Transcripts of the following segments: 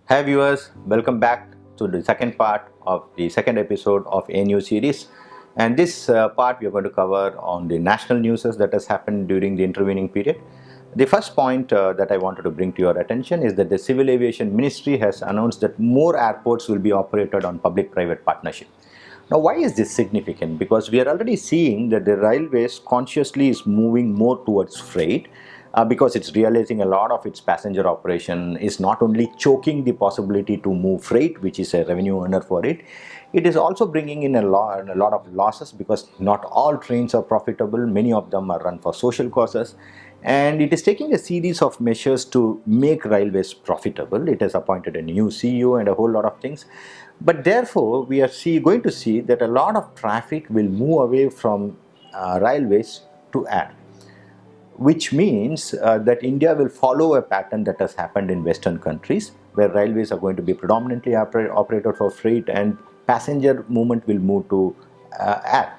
Hi viewers, welcome back to the second part of the second episode of a new series. And this part we are going to cover on the national news that has happened during the intervening period. The first point that I wanted to bring to your attention is that the Civil Aviation Ministry has announced that more airports will be operated on public-private partnership. Now, why is this significant? Because we are already seeing that the railways consciously is moving more towards freight because it's realizing a lot of its passenger operation is not only choking the possibility to move freight, which is a revenue earner for it, it is also bringing in a lot of losses because not all trains are profitable. Many of them are run for social causes. And it is taking a series of measures to make railways profitable. It has appointed a new CEO and a whole lot of things. But therefore, we are going to see that a lot of traffic will move away from railways to air, which means that India will follow a pattern that has happened in Western countries, where railways are going to be predominantly operated for freight and passenger movement will move to air.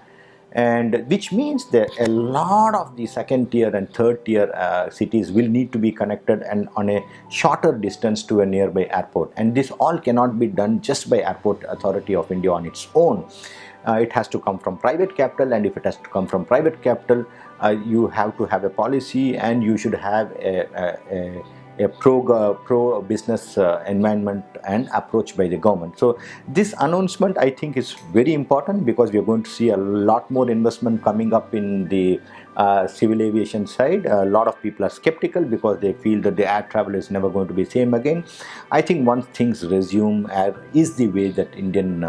And which means that a lot of the second tier and third tier cities will need to be connected and on a shorter distance to a nearby airport. And this all cannot be done just by Airport Authority of India on its own. It has to come from private capital, and if it has to come from private capital, you have to have a policy and you should have a pro business environment and approach by the government. So this announcement I think is very important because we are going to see a lot more investment coming up in the civil aviation side. A lot of people are skeptical because they feel that the air travel is never going to be same again. I think once things resume, air is the way that Indian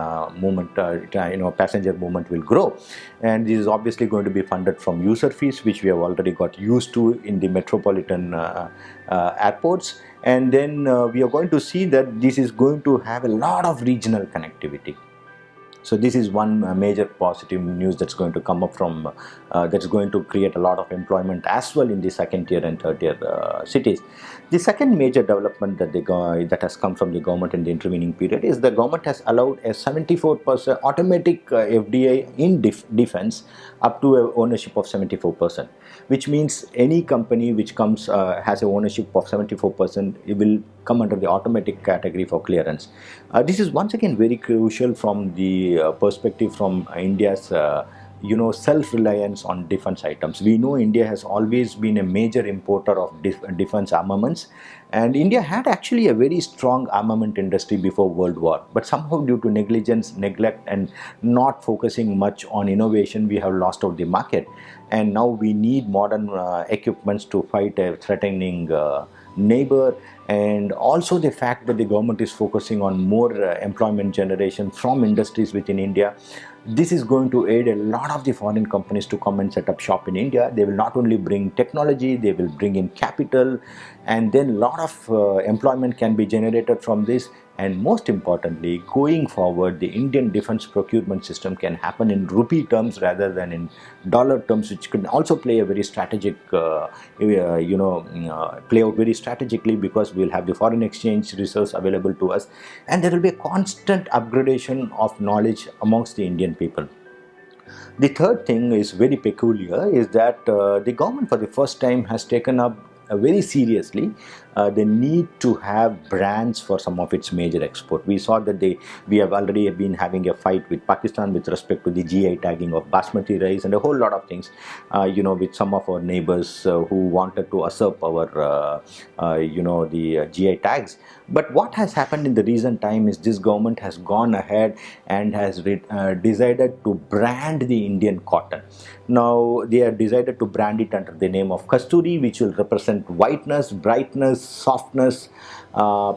passenger movement will grow, and this is obviously going to be funded from user fees, which we have already got used to in the metropolitan airports. And then we are going to see that this is going to have a lot of regional connectivity. So this is one major positive news that's going to come up from that's going to create a lot of employment as well in the second tier and third tier cities. The second major development that has come from the government in the intervening period is the government has allowed a 74% automatic FDI in defense up to a ownership of 74%, which means any company which comes has a ownership of 74%, it will come under the automatic category for clearance. This is once again very crucial from the perspective from India's self-reliance on defense items. We know India has always been a major importer of defense armaments, and India had actually a very strong armament industry before World War, but somehow due to negligence, neglect, and not focusing much on innovation, we have lost out the market. And now we need modern equipments to fight a threatening neighbor, and also the fact that the government is focusing on more employment generation from industries within India. This is going to aid a lot of the foreign companies to come and set up shop in India. They will not only bring technology, they will bring in capital, and then a lot of employment can be generated from this. And most importantly, going forward, the Indian defense procurement system can happen in rupee terms rather than in dollar terms, which can also play a very strategic, play out very strategically, because we'll have the foreign exchange reserves available to us, and there will be a constant upgradation of knowledge amongst the Indian people. The third thing is very peculiar, is that the government for the first time has taken up very seriously the need to have brands for some of its major export. We saw that we have already been having a fight with Pakistan with respect to the GI tagging of basmati rice and a whole lot of things, with some of our neighbors who wanted to usurp our, the GI tags. But what has happened in the recent time is this government has gone ahead and has decided to brand the Indian cotton. Now they have decided to brand it under the name of Kasturi, which will represent whiteness, brightness, softness,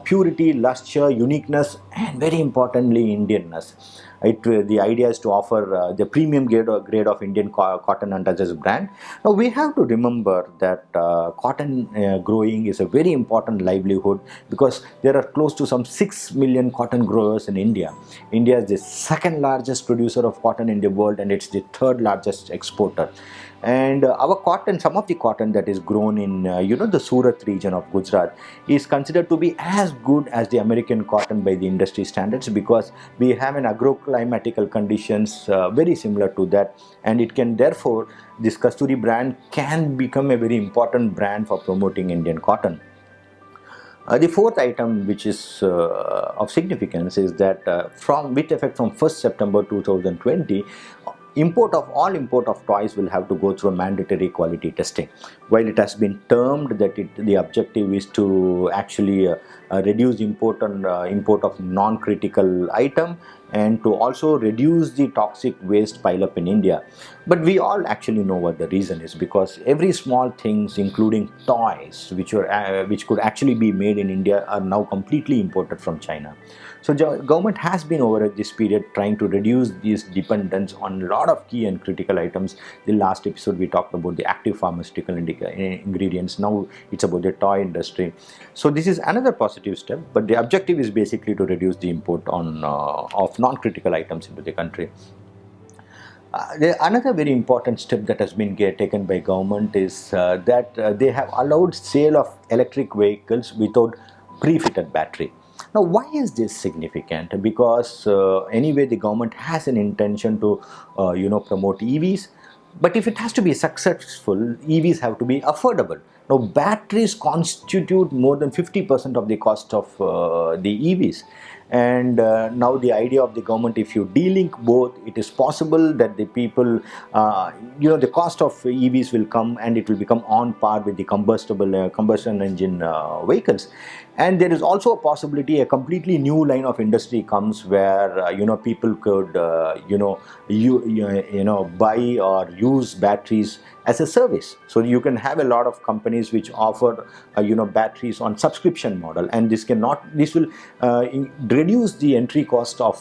purity, luster, uniqueness, and very importantly, Indianness. The idea is to offer the premium grade of Indian cotton under this brand. Now we have to remember that cotton growing is a very important livelihood, because there are close to some 6 million cotton growers in India. India is the second largest producer of cotton in the world, and it's the third largest exporter. And our cotton, some of the cotton that is grown in the Surat region of Gujarat, is considered to be as good as the American cotton by the industry standards, because we have an agroclimatical conditions very similar to that, and it can therefore, this Kasturi brand can become a very important brand for promoting Indian cotton. The fourth item, which is of significance, is that with effect from 1st September 2020, import of toys will have to go through mandatory quality testing. While it has been termed that the objective is to actually reduce import of non-critical item, and to also reduce the toxic waste pile up in India. But we all actually know what the reason is, because every small things, including toys, which could actually be made in India, are now completely imported from China. So government has been over this period trying to reduce this dependence on a lot of key and critical items. The last episode we talked about the active pharmaceutical ingredients. Now it's about the toy industry. So this is another positive step, but the objective is basically to reduce the import of non-critical items into the country. Another very important step that has been taken by government is that they have allowed sale of electric vehicles without pre-fitted battery. Now, why is this significant? Because anyway, the government has an intention to, promote EVs. But if it has to be successful, EVs have to be affordable. Now, batteries constitute more than 50% of the cost of the EVs. And now the idea of the government, if you de-link both, it is possible that the people, the cost of EVs will come and it will become on par with the combustion engine vehicles. And there is also a possibility a completely new line of industry comes where people could buy or use batteries as a service. So you can have a lot of companies which offer batteries on subscription model, and this will reduce the entry cost of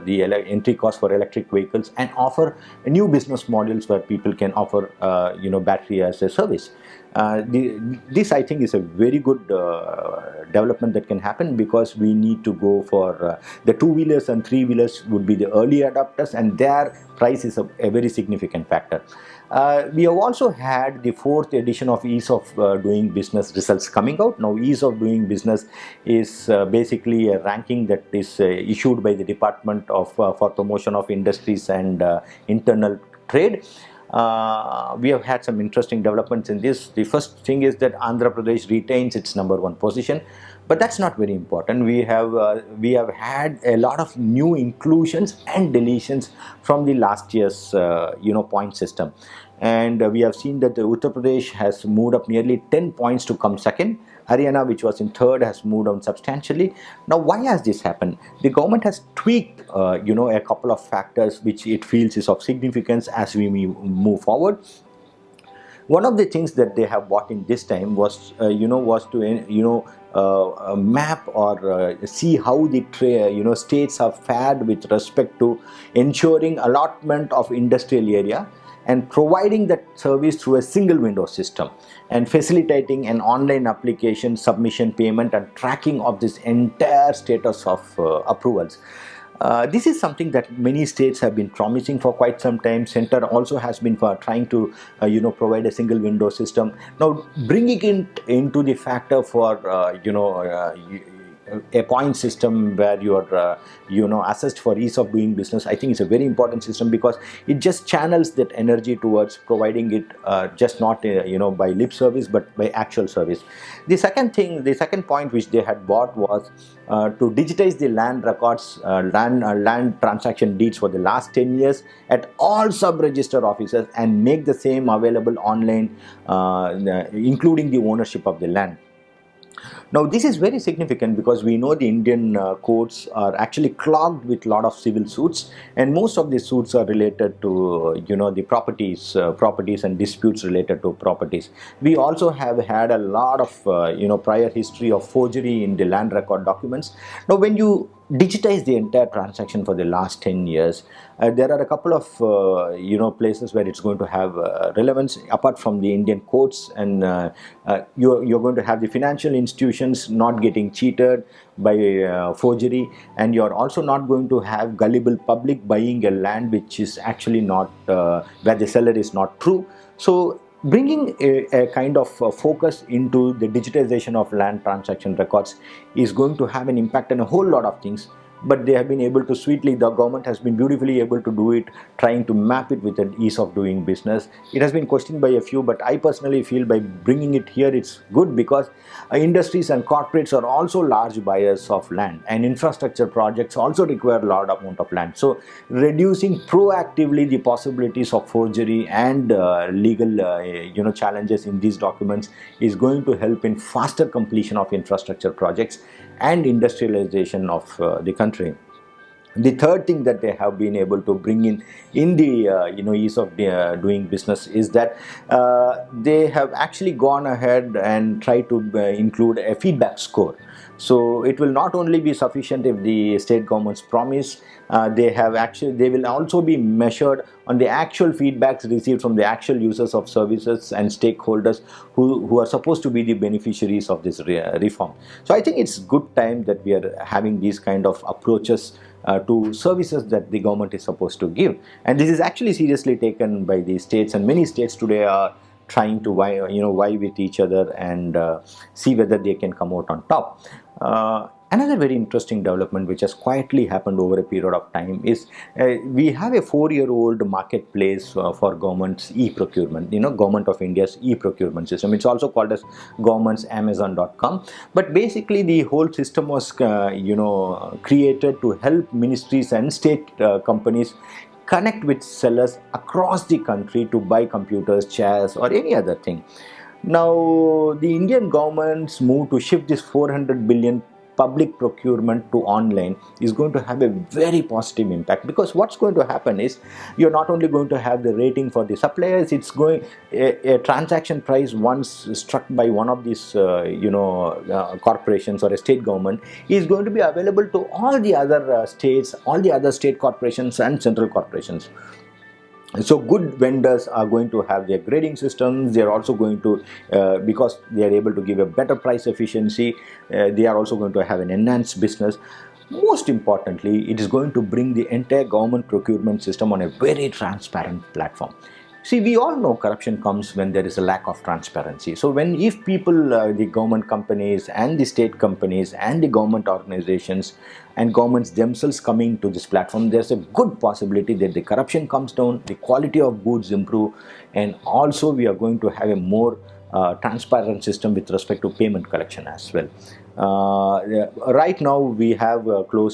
entry cost for electric vehicles and offer new business models where people can offer battery as a service. This I think is a very good development that can happen, because we need to go for the two-wheelers and three-wheelers would be the early adopters, and their price is a very significant factor. We have also had the fourth edition of Ease of Doing Business results coming out. Now, Ease of Doing Business is basically a ranking that is issued by the Department of for Promotion of Industries and Internal Trade. We have had some interesting developments in this. The first thing is that Andhra Pradesh retains its #1 position, but that's not very important. We have had a lot of new inclusions and deletions from the last year's point system, and we have seen that the Uttar Pradesh has moved up nearly 10 points to come second. Haryana, which was in third, has moved on substantially. Now, why has this happened? The government has tweaked, a couple of factors which it feels is of significance as we move forward. One of the things that they have bought in this time was to map or see how the states have fared with respect to ensuring allotment of industrial area and providing that service through a single window system, and facilitating an online application submission, payment and tracking of this entire status of approvals. This is something that many states have been promising for quite some time. Center also has been trying to provide a single window system. Now, bringing it into the factor for a point system where you are assessed for ease of doing business, I think it's a very important system, because it just channels that energy towards providing it just not by lip service but by actual service. The second point which they had bought was to digitize the land records, land transaction deeds for the last 10 years at all sub-register offices, and make the same available online, including the ownership of the land. Now, this is very significant because we know the Indian courts are actually clogged with a lot of civil suits, and most of these suits are related to the properties and disputes related to properties. We also have had a lot of prior history of forgery in the land record documents. Now, when you digitize the entire transaction for the last 10 years, there are a couple of places where it's going to have relevance apart from the Indian courts, and you're going to have the financial institutions not getting cheated by forgery, and you're also not going to have gullible public buying a land which is actually not where the seller is not true. So bringing a kind of focus into the digitization of land transaction records is going to have an impact on a whole lot of things. but they have been able to sweetly, the government has been beautifully able to do it, trying to map it with an ease of doing business. It has been questioned by a few, but I personally feel by bringing it here, it's good, because industries and corporates are also large buyers of land, and infrastructure projects also require a large amount of land. So reducing proactively the possibilities of forgery and legal challenges in these documents is going to help in faster completion of infrastructure projects and industrialization of the country. The third thing that they have been able to bring in the ease of doing business is that they have actually gone ahead and tried to include a feedback score. So it will not only be sufficient if the state governments promise, they will also be measured on the actual feedbacks received from the actual users of services and stakeholders who are supposed to be the beneficiaries of this reform. So I think it's good time that we are having these kind of approaches to services that the government is supposed to give, and this is actually seriously taken by the states, and many states today are trying to vie with each other and see whether they can come out on top. Another very interesting development which has quietly happened over a period of time is we have a 4-year-old marketplace for government's e-procurement, Government of India's e-procurement system. It's also called as government's Amazon.com. But basically the whole system was created to help ministries and state companies connect with sellers across the country to buy computers, chairs, or any other thing. Now, the Indian government's move to shift this 400 billion public procurement to online is going to have a very positive impact, because what's going to happen is you're not only going to have the rating for the suppliers, it's going a transaction price once struck by one of these corporations or a state government is going to be available to all the other states, all the other state corporations and central corporations. So good vendors are going to have their grading systems. They are also going to, because they are able to give a better price efficiency, they are also going to have an enhanced business. Most importantly, it is going to bring the entire government procurement system on a very transparent platform. See, we all know corruption comes when there is a lack of transparency. So if people, the government companies and the state companies and the government organizations and governments themselves coming to this platform, there's a good possibility that the corruption comes down, the quality of goods improve, and also we are going to have a more transparent system with respect to payment collection as well. Right now we have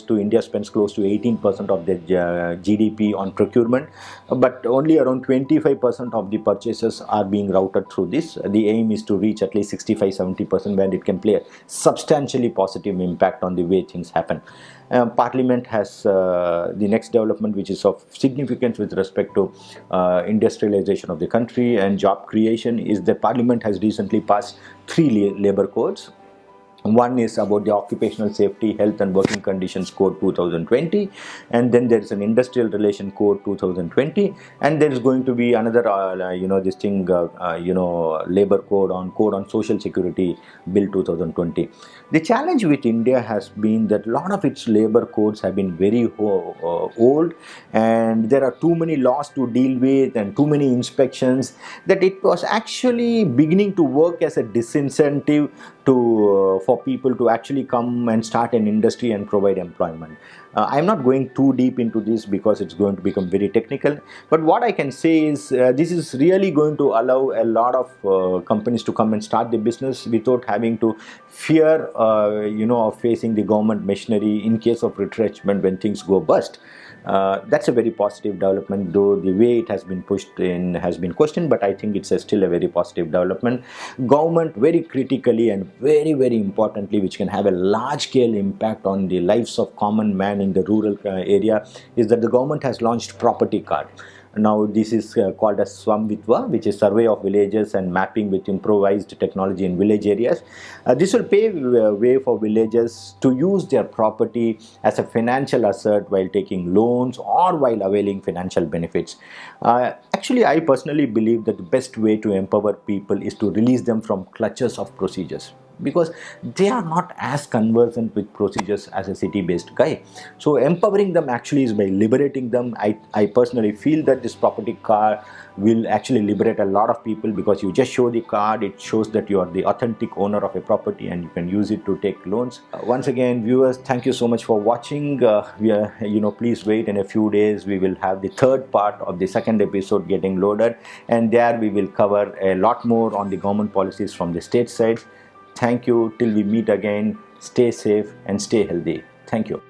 India spends close to 18% of their GDP on procurement, but only around 25% of the purchases are being routed through this. The aim is to reach at least 65-70%, where it can play a substantially positive impact on the way things happen. Parliament has the next development which is of significance with respect to industrialization of the country and job creation is that Parliament has recently passed 3 labor codes. One is about the Occupational Safety, Health and Working Conditions Code 2020, and then there is an Industrial Relation Code 2020, and there is going to be another labor code on Social Security Bill 2020. The challenge with India has been that a lot of its labor codes have been very old, and there are too many laws to deal with and too many inspections, that it was actually beginning to work as a disincentive for people to actually come and start an industry and provide employment. I'm not going too deep into this because it's going to become very technical, but what I can say is this is really going to allow a lot of companies to come and start the business without having to fear of facing the government machinery in case of retrenchment when things go bust. That's a very positive development, though the way it has been pushed in has been questioned, but I think it's still a very positive development. Government very critically and very, very importantly, which can have a large scale impact on the lives of common man in the rural area, is that the government has launched property card. Now this is called as Swamvitva, which is survey of villages and mapping with improvised technology in village areas. This will pave way for villagers to use their property as a financial asset while taking loans or while availing financial benefits. Actually, I personally believe that the best way to empower people is to release them from clutches of procedures. because they are not as conversant with procedures as a city-based guy. So empowering them actually is by liberating them. I personally feel that this property card will actually liberate a lot of people, because you just show the card, it shows that you are the authentic owner of a property and you can use it to take loans. Once again, viewers, thank you so much for watching. Please wait. In a few days we will have the third part of the second episode getting loaded, and there we will cover a lot more on the government policies from the state side. Thank you. Till we meet again, stay safe and stay healthy. Thank you.